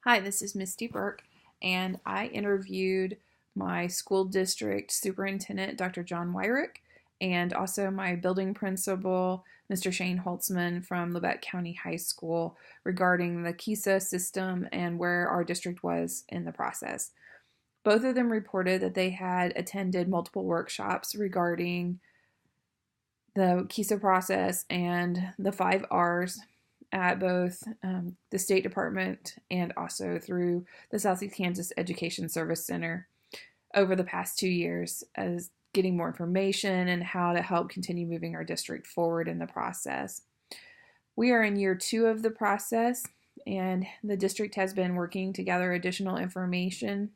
Hi, this is Misty Burke, and I interviewed my school district superintendent, Dr. John Wyrick, and also my building principal, Mr. Shane Holtzman from Labette County High School, regarding the KISA system and where our district was in the process. Both of them reported that they had attended multiple workshops regarding the KISA process and the 5 R's at both the State Department and also through the Southeast Kansas Education Service Center over the past 2 years, as getting more information and how to help continue moving our district forward in the process. We are in year 2 of the process, and the district has been working to gather additional information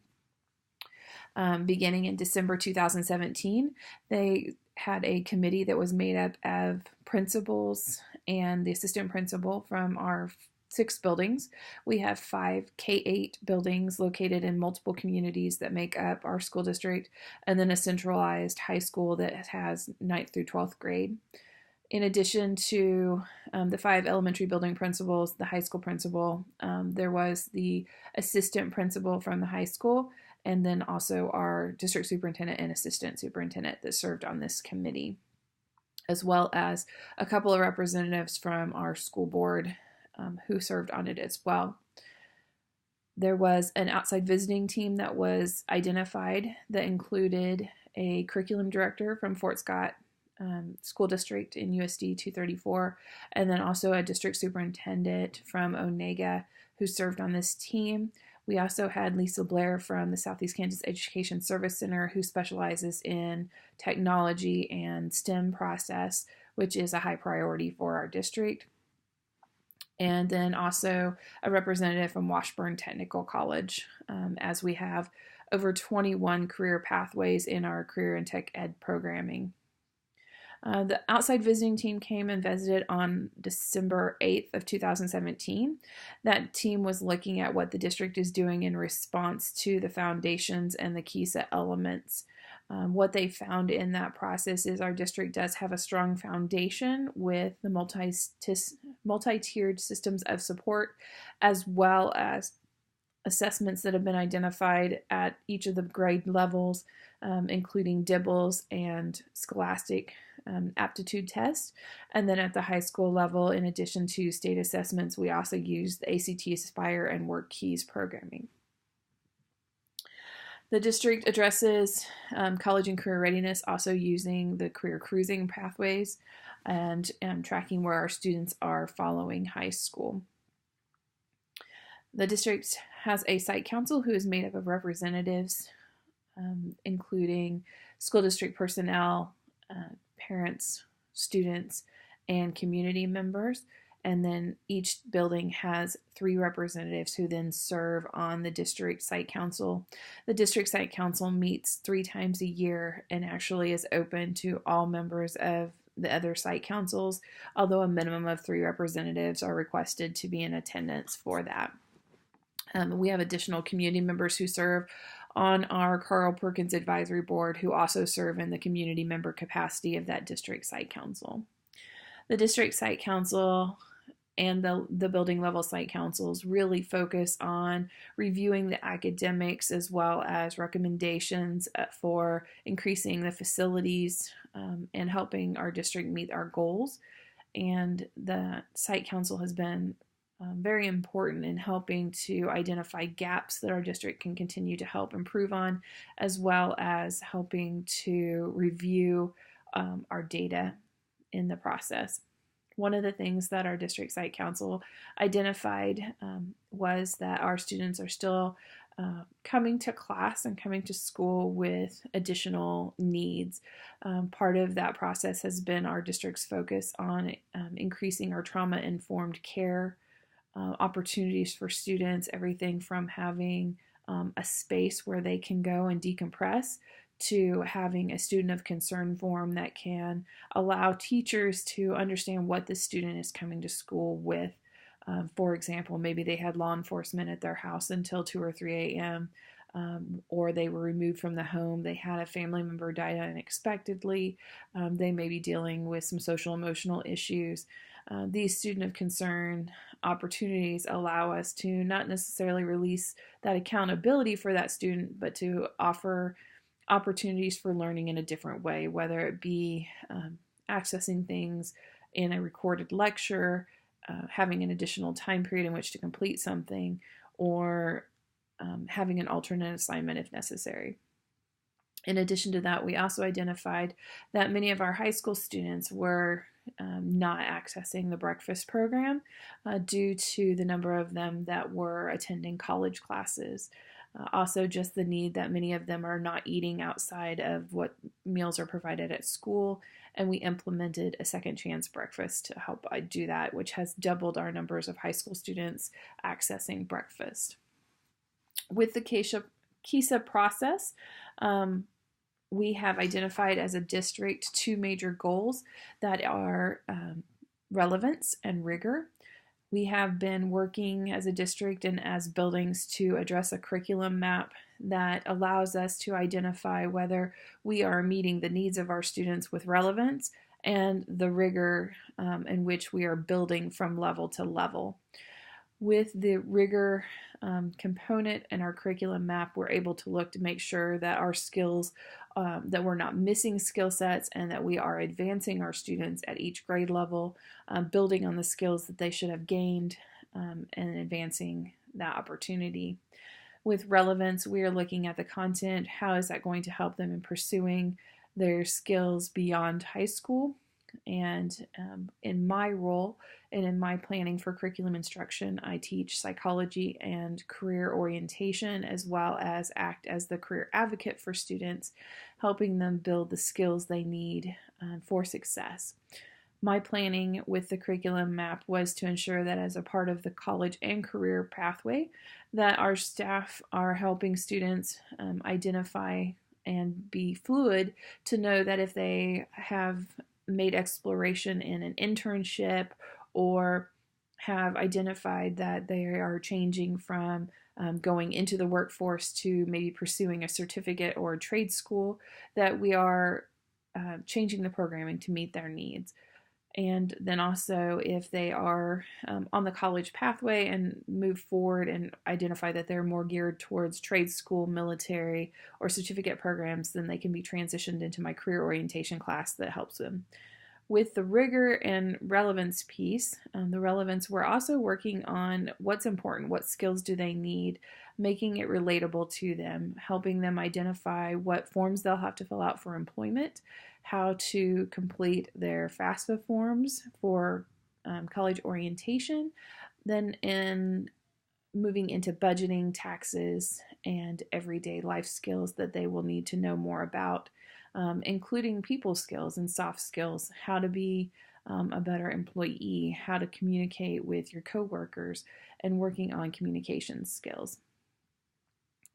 beginning in December 2017. They had a committee that was made up of principals and the assistant principal from our 6 buildings. We have 5 K-8 buildings located in multiple communities that make up our school district, and then a centralized high school that has 9th through 12th grade. In addition to the 5 elementary building principals, the high school principal, there was the assistant principal from the high school, and then also our district superintendent and assistant superintendent that served on this committee, as well as a couple of representatives from our school board who served on it as well. There was an outside visiting team that was identified that included a curriculum director from Fort Scott School District in USD 234, and then also a district superintendent from Onega who served on this team. We also had Lisa Blair from the Southeast Kansas Education Service Center, who specializes in technology and STEM process, which is a high priority for our district. And then also a representative from Washburn Technical College, as we have over 21 career pathways in our career and tech ed programming. The outside visiting team came and visited on December 8th of 2017. That team was looking at what the district is doing in response to the foundations and the KISA elements. What they found in that process is our district does have a strong foundation with the multi-tiered systems of support, as well as assessments that have been identified at each of the grade levels, including DIBELS and Scholastic aptitude tests. And then at the high school level, in addition to state assessments, we also use the ACT Aspire and WorkKeys programming. The district addresses college and career readiness, also using the career cruising pathways and tracking where our students are following high school. The district has a site council who is made up of representatives, including school district personnel, parents, students, and community members. And then each building has 3 representatives who then serve on the district site council. The district site council meets 3 times a year and actually is open to all members of the other site councils, although a minimum of 3 representatives are requested to be in attendance for that. We have additional community members who serve on our Carl Perkins Advisory Board, who also serve in the community member capacity of that district site council. The district site council and the building level site councils really focus on reviewing the academics as well as recommendations for increasing the facilities and helping our district meet our goals. And the site council has been very important in helping to identify gaps that our district can continue to help improve on, as well as helping to review our data in the process. One of the things that our district site council identified was that our students are still coming to class and coming to school with additional needs. Part of that process has been our district's focus on increasing our trauma-informed care opportunities for students, everything from having a space where they can go and decompress to having a student of concern form that can allow teachers to understand what the student is coming to school with. For example, maybe they had law enforcement at their house until 2 or 3 a.m., or they were removed from the home. They had a family member die unexpectedly. They may be dealing with some social emotional issues. These student of concern opportunities allow us to not necessarily release that accountability for that student, but to offer opportunities for learning in a different way, whether it be accessing things in a recorded lecture, having an additional time period in which to complete something, or having an alternate assignment if necessary. In addition to that, we also identified that many of our high school students were not accessing the breakfast program due to the number of them that were attending college classes. Also, just the need that many of them are not eating outside of what meals are provided at school, and we implemented a second chance breakfast to help do that, which has doubled our numbers of high school students accessing breakfast. With the KESA process, we have identified as a district 2 major goals that are relevance and rigor. We have been working as a district and as buildings to address a curriculum map that allows us to identify whether we are meeting the needs of our students with relevance and the rigor in which we are building from level to level. With the rigor component in our curriculum map, we're able to look to make sure that our skills, that we're not missing skill sets, and that we are advancing our students at each grade level, building on the skills that they should have gained, and advancing that opportunity. With relevance, we are looking at the content. How is that going to help them in pursuing their skills beyond high school? And in my role and in my planning for curriculum instruction, I teach psychology and career orientation, as well as act as the career advocate for students, helping them build the skills they need for success. My planning with the curriculum map was to ensure that as a part of the college and career pathway, that our staff are helping students identify and be fluid to know that if they have made exploration in an internship or have identified that they are changing from going into the workforce to maybe pursuing a certificate or a trade school, that we are changing the programming to meet their needs. And then also, if they are on the college pathway and move forward and identify that they're more geared towards trade school, military, or certificate programs, then they can be transitioned into my career orientation class that helps them. With the rigor and relevance piece, the relevance, we're also working on what's important, what skills do they need, making it relatable to them, helping them identify what forms they'll have to fill out for employment, how to complete their FAFSA forms for college orientation, then in moving into budgeting, taxes, and everyday life skills that they will need to know more about, including people skills and soft skills, how to be a better employee, how to communicate with your coworkers, and working on communication skills.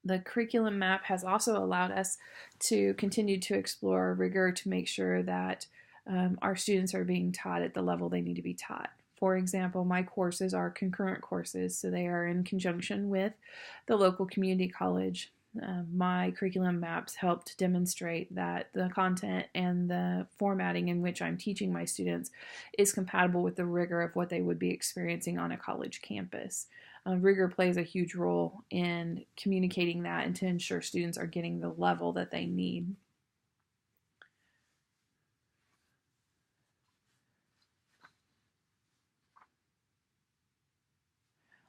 The curriculum map has also allowed us to continue to explore rigor to make sure that our students are being taught at the level they need to be taught. For example, my courses are concurrent courses, so they are in conjunction with the local community college. My curriculum maps helped demonstrate that the content and the formatting in which I'm teaching my students is compatible with the rigor of what they would be experiencing on a college campus. Rigor plays a huge role in communicating that and to ensure students are getting the level that they need.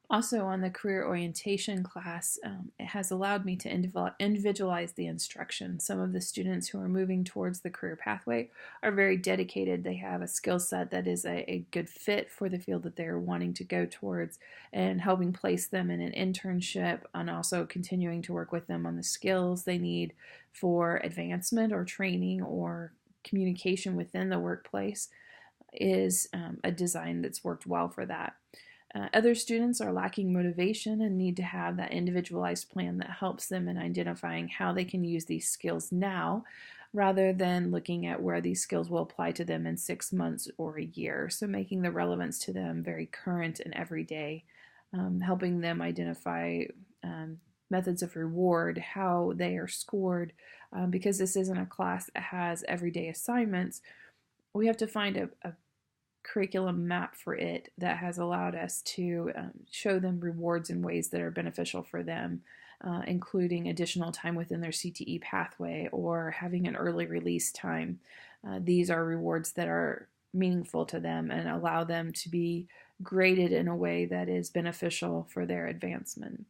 Also, on the career orientation class, it has allowed me to individualize the instruction. Some of the students who are moving towards the career pathway are very dedicated. They have a skill set that is a good fit for the field that they're wanting to go towards, and helping place them in an internship, and also continuing to work with them on the skills they need for advancement or training or communication within the workplace is a design that's worked well for that. Other students are lacking motivation and need to have that individualized plan that helps them in identifying how they can use these skills now, rather than looking at where these skills will apply to them in 6 months or a year. So making the relevance to them very current and everyday, helping them identify methods of reward, how they are scored, because this isn't a class that has everyday assignments. We have to find a curriculum map for it that has allowed us to show them rewards in ways that are beneficial for them, including additional time within their CTE pathway or having an early release time. These are rewards that are meaningful to them and allow them to be graded in a way that is beneficial for their advancement.